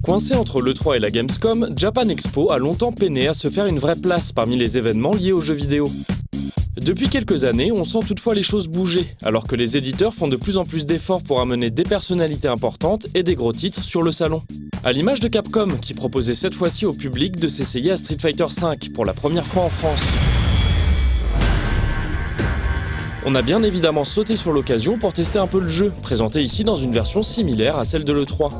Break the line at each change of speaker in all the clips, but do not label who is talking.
Coincé entre l'E3 et la Gamescom, Japan Expo a longtemps peiné à se faire une vraie place parmi les événements liés aux jeux vidéo. Depuis quelques années, on sent toutefois les choses bouger, alors que les éditeurs font de plus en plus d'efforts pour amener des personnalités importantes et des gros titres sur le salon. À l'image de Capcom, qui proposait cette fois-ci au public de s'essayer à Street Fighter V pour la première fois en France. On a bien évidemment sauté sur l'occasion pour tester un peu le jeu, présenté ici dans une version similaire à celle de l'E3.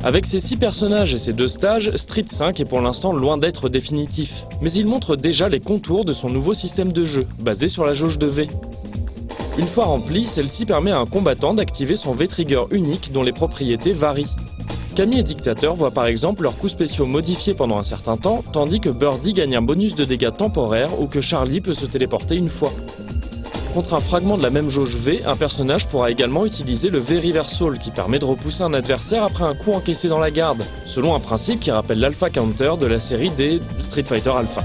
Avec ses 6 personnages et ses 2 stages, Street 5 est pour l'instant loin d'être définitif. Mais il montre déjà les contours de son nouveau système de jeu, basé sur la jauge de V. Une fois remplie, celle-ci permet à un combattant d'activer son V-Trigger unique dont les propriétés varient. Cammy et Dictateur voient par exemple leurs coups spéciaux modifiés pendant un certain temps, tandis que Birdie gagne un bonus de dégâts temporaires ou que Charlie peut se téléporter une fois. Contre un fragment de la même jauge V, un personnage pourra également utiliser le V-Reversal qui permet de repousser un adversaire après un coup encaissé dans la garde, selon un principe qui rappelle l'Alpha Counter de la série des Street Fighter Alpha.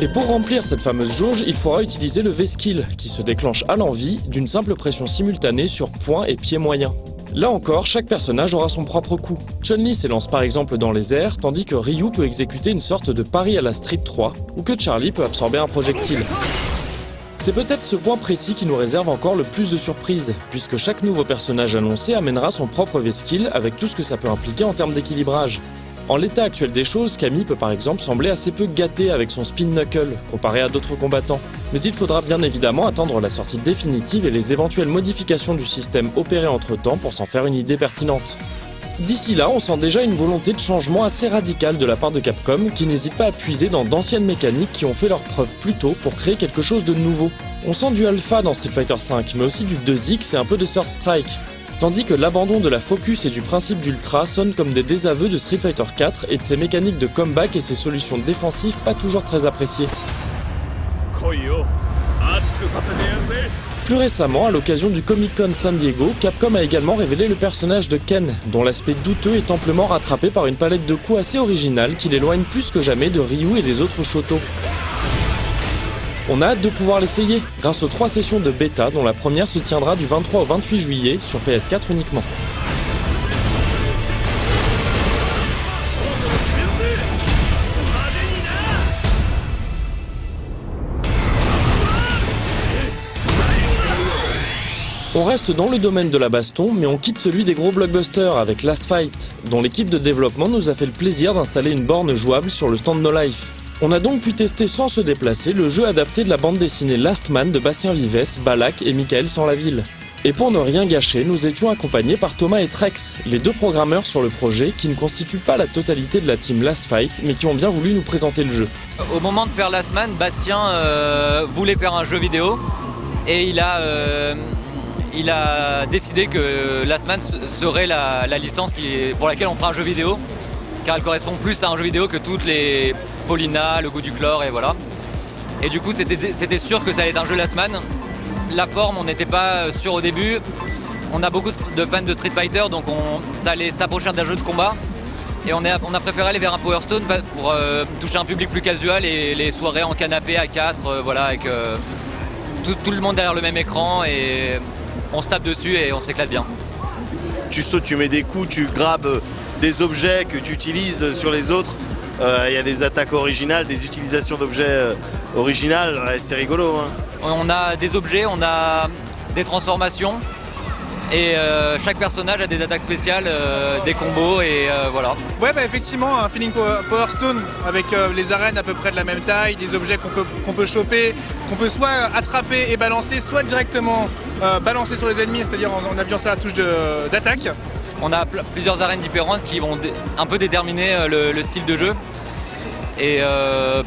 Et pour remplir cette fameuse jauge, il faudra utiliser le V-Skill, qui se déclenche à l'envie d'une simple pression simultanée sur poing et pied moyen. Là encore, chaque personnage aura son propre coup. Chun-Li s'élance par exemple dans les airs, tandis que Ryu peut exécuter une sorte de pari à la Street 3, ou que Charlie peut absorber un projectile. C'est peut-être ce point précis qui nous réserve encore le plus de surprises, puisque chaque nouveau personnage annoncé amènera son propre V-Skill avec tout ce que ça peut impliquer en termes d'équilibrage. En l'état actuel des choses, Cammy peut par exemple sembler assez peu gâtée avec son spin knuckle, comparé à d'autres combattants. Mais il faudra bien évidemment attendre la sortie définitive et les éventuelles modifications du système opérées entre-temps pour s'en faire une idée pertinente. D'ici là, on sent déjà une volonté de changement assez radicale de la part de Capcom, qui n'hésite pas à puiser dans d'anciennes mécaniques qui ont fait leurs preuves plus tôt pour créer quelque chose de nouveau. On sent du Alpha dans Street Fighter V, mais aussi du 2X et un peu de Third Strike. Tandis que l'abandon de la focus et du principe d'Ultra sonne comme des désaveux de Street Fighter 4 et de ses mécaniques de comeback et ses solutions défensives pas toujours très appréciées. Plus récemment, à l'occasion du Comic-Con San Diego, Capcom a également révélé le personnage de Ken, dont l'aspect douteux est amplement rattrapé par une palette de coups assez originale qui l'éloigne plus que jamais de Ryu et des autres Shoto. On a hâte de pouvoir l'essayer, grâce aux 3 sessions de bêta dont la première se tiendra du 23 au 28 juillet sur PS4 uniquement. On reste dans le domaine de la baston, mais on quitte celui des gros blockbusters avec Last Fight, dont l'équipe de développement nous a fait le plaisir d'installer une borne jouable sur le stand No Life. On a donc pu tester sans se déplacer le jeu adapté de la bande dessinée Last Man de Bastien Vives, Balak et Michael Sanlaville. Et pour ne rien gâcher, nous étions accompagnés par Thomas et Trex, les 2 programmeurs sur le projet qui ne constituent pas la totalité de la team Last Fight, mais qui ont bien voulu nous présenter le jeu.
Au moment de faire Last Man, Bastien voulait faire un jeu vidéo et il a décidé que Last Man serait la licence pour laquelle on fera un jeu vidéo, car elle correspond plus à un jeu vidéo que toutes les Paulina, le goût du chlore et voilà. Et du coup c'était sûr que ça allait être un jeu Last Man. La forme, on n'était pas sûr au début. On a beaucoup de fans de Street Fighter, donc ça allait s'approcher d'un jeu de combat. Et on a préféré aller vers un Power Stone pour toucher un public plus casual et les soirées en canapé à 4, voilà, avec tout le monde derrière le même écran et on se tape dessus et on s'éclate bien.
Tu sautes, tu mets des coups, tu grabes des objets que tu utilises sur les autres. Il y a des attaques originales, des utilisations d'objets originales, ouais, c'est rigolo. Hein.
On a des objets, on a des transformations et chaque personnage a des attaques spéciales, des combos et voilà.
Ouais, bah effectivement, un feeling Power Stone avec les arènes à peu près de la même taille, des objets qu'on peut choper, qu'on peut soit attraper et balancer, soit directement balancer sur les ennemis, c'est-à-dire en appuyant sur la touche d'attaque.
On a plusieurs arènes différentes qui vont un peu déterminer le style de jeu. Et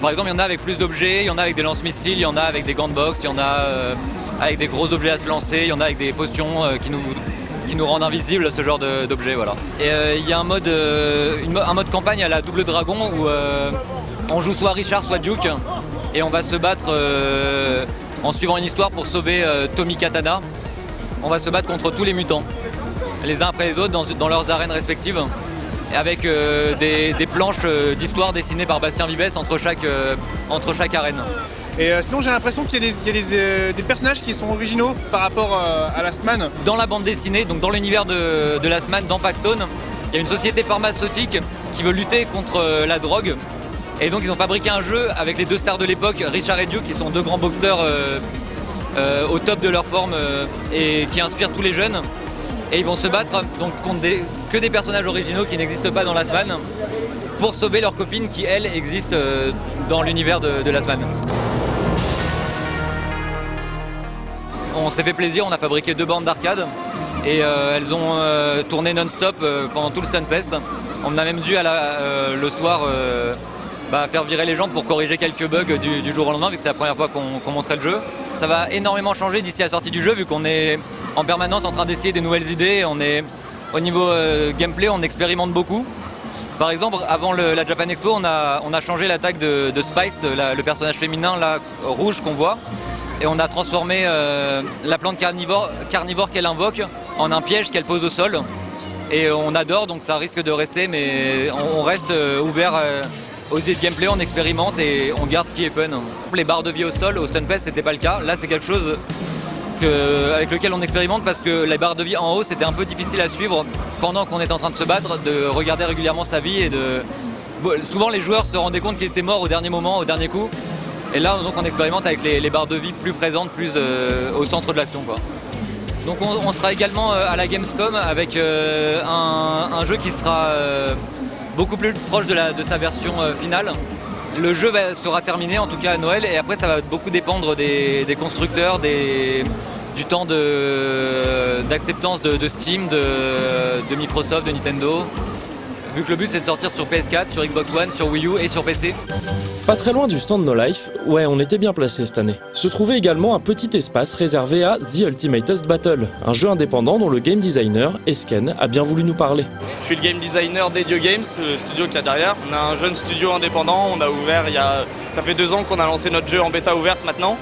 par exemple, il y en a avec plus d'objets, il y en a avec des lance-missiles, il y en a avec des gants de boxe, il y en a avec des gros objets à se lancer, il y en a avec des potions qui nous rendent invisibles, ce genre d'objets. Voilà. Et il y a un mode campagne à la Double Dragon où on joue soit Richard, soit Duke, et on va se battre en suivant une histoire pour sauver Tommy Katana. On va se battre contre tous les mutants, les uns après les autres dans leurs arènes respectives, avec des planches d'histoire dessinées par Bastien Vives entre chaque arène.
Et sinon j'ai l'impression qu'il y a des personnages qui sont originaux par rapport à Last Man.
Dans la bande dessinée, donc dans l'univers de Last Man, dans Paxstone, il y a une société pharmaceutique qui veut lutter contre la drogue. Et donc ils ont fabriqué un jeu avec les 2 stars de l'époque, Richard et Duke, qui sont 2 grands boxeurs au top de leur forme et qui inspirent tous les jeunes. Et ils vont se battre donc contre que des personnages originaux qui n'existent pas dans Last Man pour sauver leur copine qui, elle, existe dans l'univers de Last Man. On s'est fait plaisir, on a fabriqué 2 bornes d'arcade et elles ont tourné non-stop pendant tout le Stunfest. On a même dû le soir faire virer les gens pour corriger quelques bugs du jour au lendemain, vu que c'est la première fois qu'on montrait le jeu. Ça va énormément changer d'ici la sortie du jeu, vu qu'on est en permanence en train d'essayer des nouvelles idées. Au niveau gameplay, on expérimente beaucoup. Par exemple, avant la Japan Expo, on a changé l'attaque de Spice, le personnage féminin là, rouge qu'on voit. Et on a transformé la plante carnivore qu'elle invoque en un piège qu'elle pose au sol. Et on adore, donc ça risque de rester, mais on reste ouvert aux idées de gameplay, on expérimente et on garde ce qui est fun. Les barres de vie au sol, au Stunfest, c'était pas le cas. Là, c'est quelque chose avec lequel on expérimente parce que les barres de vie en haut, c'était un peu difficile à suivre pendant qu'on est en train de se battre, de regarder régulièrement sa vie et souvent les joueurs se rendaient compte qu'ils étaient morts au dernier moment, au dernier coup. Et là, donc, on expérimente avec les barres de vie plus présentes, plus au centre de l'action, quoi. Donc on sera également à la Gamescom avec un jeu qui sera beaucoup plus proche de sa version finale. Le jeu sera terminé en tout cas à Noël et après ça va beaucoup dépendre des constructeurs, du temps d'acceptance de Steam, de Microsoft, de Nintendo. Vu que le but c'est de sortir sur PS4, sur Xbox One, sur Wii U et sur PC.
Pas très loin du stand No Life, ouais, on était bien placé cette année, se trouvait également un petit espace réservé à The Ultimatest Battle, un jeu indépendant dont le game designer, Esken, a bien voulu nous parler.
Je suis le game designer d'Edio Games, le studio qu'il y a derrière. On a un jeune studio indépendant, on a ouvert ça fait 2 ans qu'on a lancé notre jeu en bêta ouverte maintenant.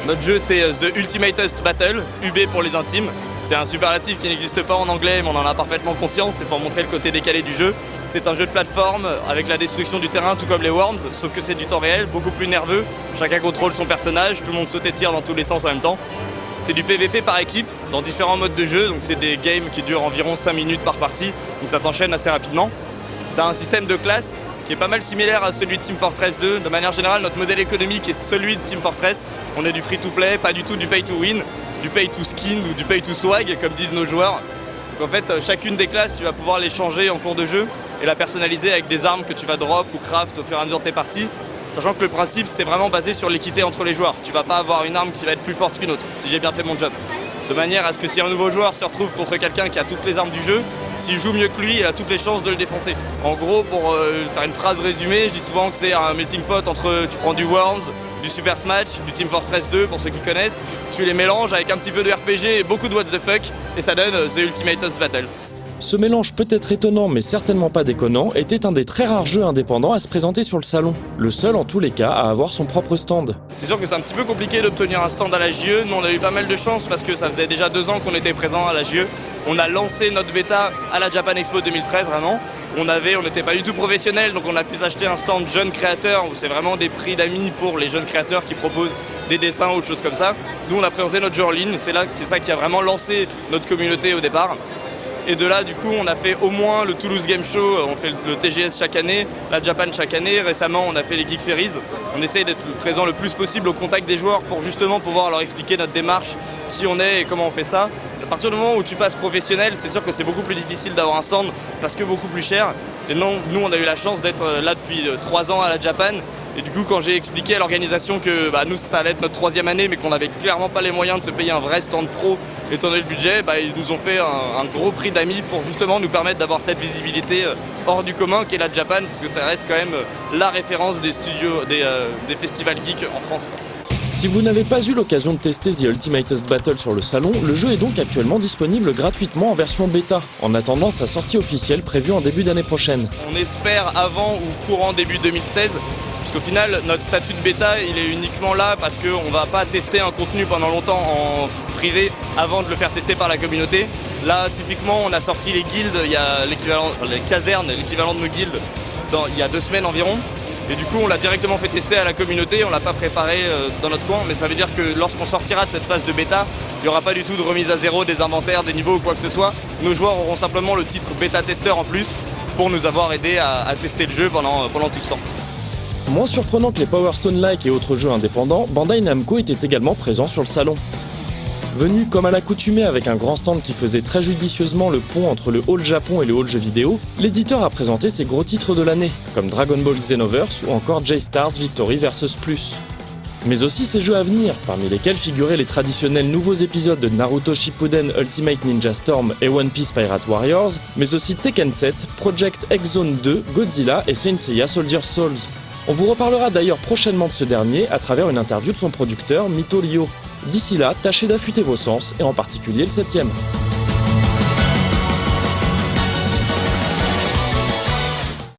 Notre jeu c'est The Ultimatest Battle, UB pour les intimes. C'est un superlatif qui n'existe pas en anglais mais on en a parfaitement conscience, c'est pour montrer le côté décalé du jeu. C'est un jeu de plateforme avec la destruction du terrain tout comme les Worms, sauf que c'est du temps réel, beaucoup plus nerveux. Chacun contrôle son personnage, tout le monde saute et tire dans tous les sens en même temps. C'est du PVP par équipe, dans différents modes de jeu, donc c'est des games qui durent environ 5 minutes par partie, donc ça s'enchaîne assez rapidement. T'as un système de classe qui est pas mal similaire à celui de Team Fortress 2. De manière générale, notre modèle économique est celui de Team Fortress. On est du free-to-play, pas du tout du pay-to-win, du pay-to-skin ou du pay-to-swag, comme disent nos joueurs. Donc en fait, chacune des classes, tu vas pouvoir les changer en cours de jeu et la personnaliser avec des armes que tu vas drop ou craft au fur et à mesure de tes parties. Sachant que le principe, c'est vraiment basé sur l'équité entre les joueurs. Tu vas pas avoir une arme qui va être plus forte qu'une autre, si j'ai bien fait mon job. De manière à ce que si un nouveau joueur se retrouve contre quelqu'un qui a toutes les armes du jeu, s'il joue mieux que lui, il a toutes les chances de le défoncer. En gros, pour faire une phrase résumée, je dis souvent que c'est un melting pot entre, tu prends du Worms, du Super Smash, du Team Fortress 2 pour ceux qui connaissent, tu les mélanges avec un petit peu de RPG et beaucoup de what the fuck, et ça donne The Ultimatest Battle.
Ce mélange peut-être étonnant mais certainement pas déconnant était un des très rares jeux indépendants à se présenter sur le salon. Le seul en tous les cas à avoir son propre stand.
C'est sûr que c'est un petit peu compliqué d'obtenir un stand à la JE. Nous on a eu pas mal de chance parce que ça faisait déjà 2 ans qu'on était présent à la JE. On a lancé notre bêta à la Japan Expo 2013 vraiment. On n'était pas du tout professionnel donc on a pu s'acheter un stand jeunes créateurs où c'est vraiment des prix d'amis pour les jeunes créateurs qui proposent des dessins ou autre chose comme ça. Nous on a présenté notre jeu en ligne, c'est ça qui a vraiment lancé notre communauté au départ. Et de là, du coup, on a fait au moins le Toulouse Game Show, on fait le TGS chaque année, la Japan chaque année. Récemment, on a fait les Geek Ferries. On essaye d'être présent le plus possible au contact des joueurs pour justement pouvoir leur expliquer notre démarche, qui on est et comment on fait ça. À partir du moment où tu passes professionnel, c'est sûr que c'est beaucoup plus difficile d'avoir un stand parce que beaucoup plus cher. Et non, nous, on a eu la chance d'être là depuis 3 ans à la Japan. Et du coup, quand j'ai expliqué à l'organisation que nous, ça allait être notre 3e année, mais qu'on n'avait clairement pas les moyens de se payer un vrai stand pro, étant donné le budget, ils nous ont fait un gros prix d'amis pour justement nous permettre d'avoir cette visibilité hors du commun qu'est la Japan, parce que ça reste quand même la référence des studios, des festivals geeks en France.
Si vous n'avez pas eu l'occasion de tester The Ultimatest Battle sur le salon, le jeu est donc actuellement disponible gratuitement en version bêta, en attendant sa sortie officielle prévue en début d'année prochaine.
On espère avant ou courant début 2016. Parce qu'au final, notre statut de bêta, il est uniquement là parce qu'on ne va pas tester un contenu pendant longtemps en privé avant de le faire tester par la communauté. Là, typiquement, on a sorti les guildes, il y a les casernes, l'équivalent de nos guildes, il y a 2 semaines environ. Et du coup, on l'a directement fait tester à la communauté, on l'a pas préparé dans notre coin, mais ça veut dire que lorsqu'on sortira de cette phase de bêta, il n'y aura pas du tout de remise à zéro des inventaires, des niveaux ou quoi que ce soit. Nos joueurs auront simplement le titre bêta-testeur en plus pour nous avoir aidé à tester le jeu pendant tout ce temps.
Moins surprenant que les Power Stone-like et autres jeux indépendants, Bandai Namco était également présent sur le salon. Venu comme à l'accoutumée avec un grand stand qui faisait très judicieusement le pont entre le hall Japon et le hall jeux vidéo, l'éditeur a présenté ses gros titres de l'année, comme Dragon Ball Xenoverse ou encore J-Stars Victory vs Plus. Mais aussi ses jeux à venir, parmi lesquels figuraient les traditionnels nouveaux épisodes de Naruto Shippuden Ultimate Ninja Storm et One Piece Pirate Warriors, mais aussi Tekken 7, Project X Zone 2, Godzilla et Saint Seiya Soldier Souls. On vous reparlera d'ailleurs prochainement de ce dernier à travers une interview de son producteur Mito Ryo. D'ici là, tâchez d'affûter vos sens, et en particulier le 7e.